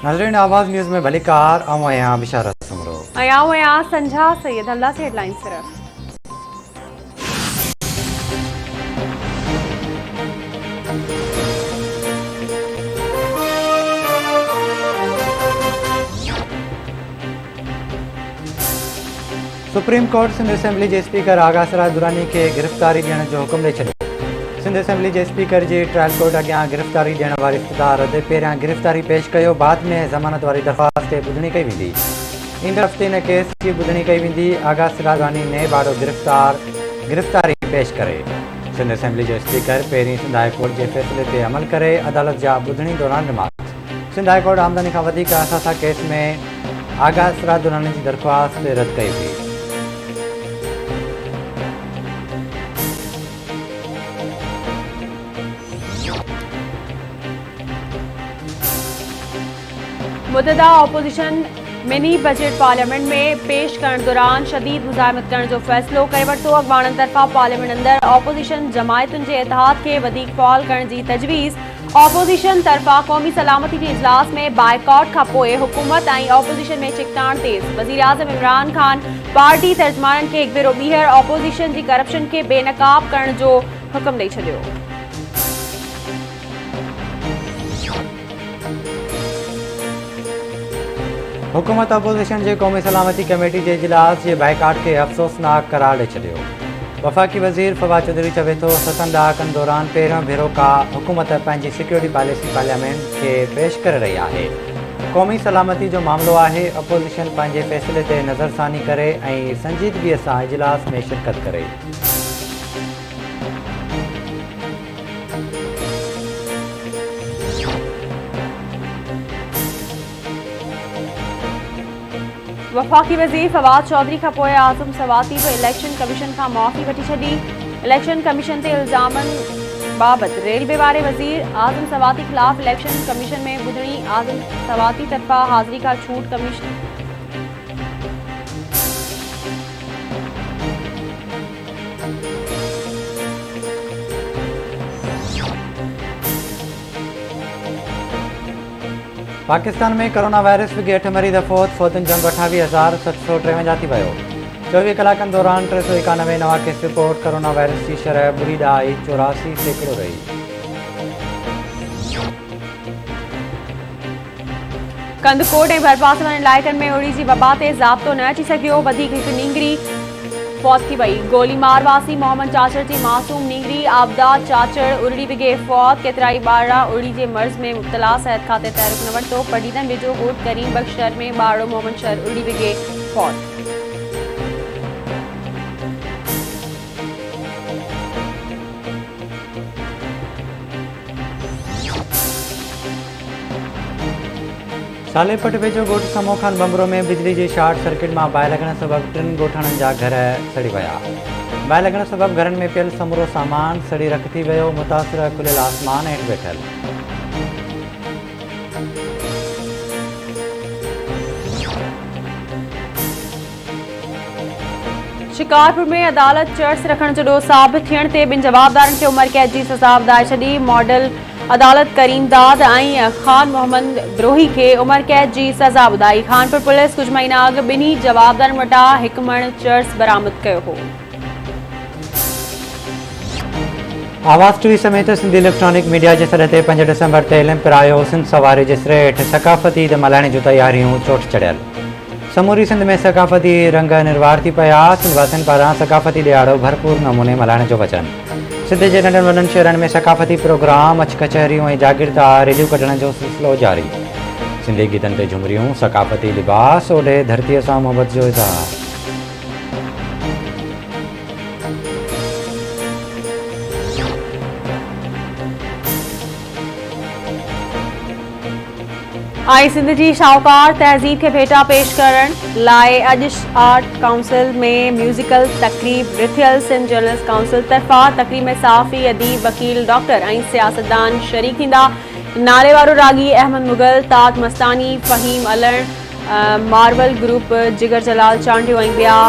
नाज़रीन आवाज़ न्यूज़ में भली कार आऊं बिशारत सुमरो संझा सैयद अल्लाह से हेडलाइन सिर्फ सुप्रीम कोर्ट सिंध असेंबली के स्पीकर आगा सराज दुरानी के गिरफ्तारी ॾियण जो हुकुम ॾेई छॾियो। सिंध असेंबली के स्पीकर जी ट्रायल कोर्ट अॻियां गिरफ्तारी ॾियण वारी इस्तदा रद्द पहिरियां गिरफ्तारी पेश कयो, बाद में ज़मानत वारी दरख़्वास्त ते ॿुधणी कई वेंदी। ईंदड़ हफ़्ते इन केस की ॿुधणी कई वेंदी। आगा सराज दुरानी ने बाड़ो गिरफ्तारी पेश करे। सिंध असेंबली जो स्पीकर पहिरीं सिंध हाई कोर्ट के फ़ैसिले ते अमल करे अदालत जा ॿुधणी दौरान रिमांड। सिंध हाई कोर्ट आमदनी खां वधीक असासा केस में आगा सराज दुरानी की दरख़्वास्त रद्द कई हुई। मुतदा ऑपोजिशन मिनी बजट पार्लियामेंट में पेश करण दौरान शदीद मुज़ाहमत करण जो फैसलो कई वरितो। अॻवाणनि तरफ़ा पार्लियामेंट अंदर ऑपोजिशन जमायतुनि के इतिहाद के वधीक फ़ाल करण की तजवीज़। ऑपोजिशन तरफ़ा क़ौमी सलामती के इजलास में बाइकॉट का पोइ हुकूमत और ऑपोजिशन में चिकटाण तेज़। वज़ीर आज़म इमरान खान पार्टी तर्जमाननि के एक भेरो ॿीहर ऑपोजिशन की करप्शन के बेनकाब करण जो हुक्म ॾेई छॾियो। हुकूमत अपोजिशन के कौमी सलामती कमेटी के इजलास के बाइकाट के अफ़सोसनाक करार ॾेई छॾियो। वफ़ाक़ी वज़ीर फवाद चौधरी चवे थो 7 ॾहाकनि दौरान पहिरियों भेरो का हुकूमत पंहिंजी सिक्योरिटी पॉलिसी पार्लियामेंट के पेश करे रही है। क़ौमी सलामती जो मामलो है। अपोजिशन पंहिंजे फ़ैसिले ते नज़रसानी करे ऐं संजीदगीअ सां इजलास में शिरकत करे। वफ़ाक़ी वज़ीर फवाद चौधरी का पोइ आज़म सवाती बि इलेक्शन कमीशन का माफ़ी वठी छॾी। इलेक्शन कमीशन ते इल्ज़ामनि बाबत रेलवे वारे वज़ीर आज़म सवाती ख़िलाफ़ इलेक्शन कमीशन में ॿुधणी। आज़म सवाती तरफ़ा हाज़िरी का छूट कमीशन पाकिस्तान में कोरोना वायरस के 8 मरीज़ फौतन जंग 28,753 थी वियो। 24 कलाकनि दौरान 391 नवा केस रिपोर्ट। कोरोना वायरस की शरह 0.84% रही। कंदकोट ऐं भरपास वारनि इलाइक़नि में उड़ी जी वबा ते ज़ाब्तो न अची सघियो। वधीक हिकु नींगरी फौत थी वई। गोली मार वासी मोहम्मद चाचड़ जी मासूम नींगरी आबदाद चाचड़ उरड़ी विगे फौत। केतिराई ॿारड़ा उरड़ी के मर्ज़ में मुब्तला। सेहत खाते तहरीक न वरितो। पडीदन वेझो ॻोठ करीम बख्श शहर में ॿारड़ो मोहम्मद शहर उरड़ी विगे फौत। सालेपट वेझो ॻोठ समोखान बमरो में बिजली की शॉर्ट सर्किट में बाहि लगण सबब 3 ॻोठाणनि जा घर सड़ी विया। बाहि लगण सबब घरनि में पियल समूरो सामान सड़ी रख थी वियो। मुतासिर खुलियल आसमान हेठि वेठल। शिकारपुर में अदालत चर्च रखण जो ॾोह साबित थियण ते ॿिनि जवाबदारनि खे उमिरि कैद जी सज़ा ॿुधाए छॾी। मॉडल अदालत करीमदाद ऐं खान मोहम्मद द्रोही के उमिरि कैद की सज़ा ॿुधाई। खानपुर पुलिस कुछ महीना अॻु ॿिन्ही जवाबदारनि वटां 1 मण चर्च बरामद कयो हो। आवाज़ टीवी समेत सिंधी इलेक्ट्रॉनिक मीडिया के सॾ ते 5 डिसंबर ते लिंप रायो सिंध सवारी जे सिरे हेठि सकाफ़ती ईद मल्हाइण जूं तयारियूं चोट चढ़ियल। समूरी सिंध में सकाफ़ती रंग निर्वार थी पिया। सिंध वासियुनि पारां सकाफ़ती ॾियारो भरपूर नमूने मल्हाइण जो वचन। सिंध के नंढनि वॾनि शहरनि में सकाफ़ती प्रोग्राम अच कचहरियूं ऐं जागीरदा रैलियूं कढण जो सिलसिलो जारी। सिंधी गीतनि ते झुमरियूं सकाफ़ती लिबास ओॾे धरतीअ सां मोहबत जो इज़हार। आई सिंध की शाहूकार तहज़ीब के भेटा पेश करण लाइ अॼु आर्ट काउंसिल में म्यूज़िकल तकरीब रिथियल। सिंध जर्नलिस्ट काउंसिल तरफ़ा तकरीब में साफ़ी अदीब वकील डॉक्टर ऐं सियासतदान शरीक थींदा। नाले वारो रागी अहमद मुगल ताज मस्तानी फ़हीम अलण मार्वल ग्रुप जिगर जलाल चांडियो ऐं ॿिया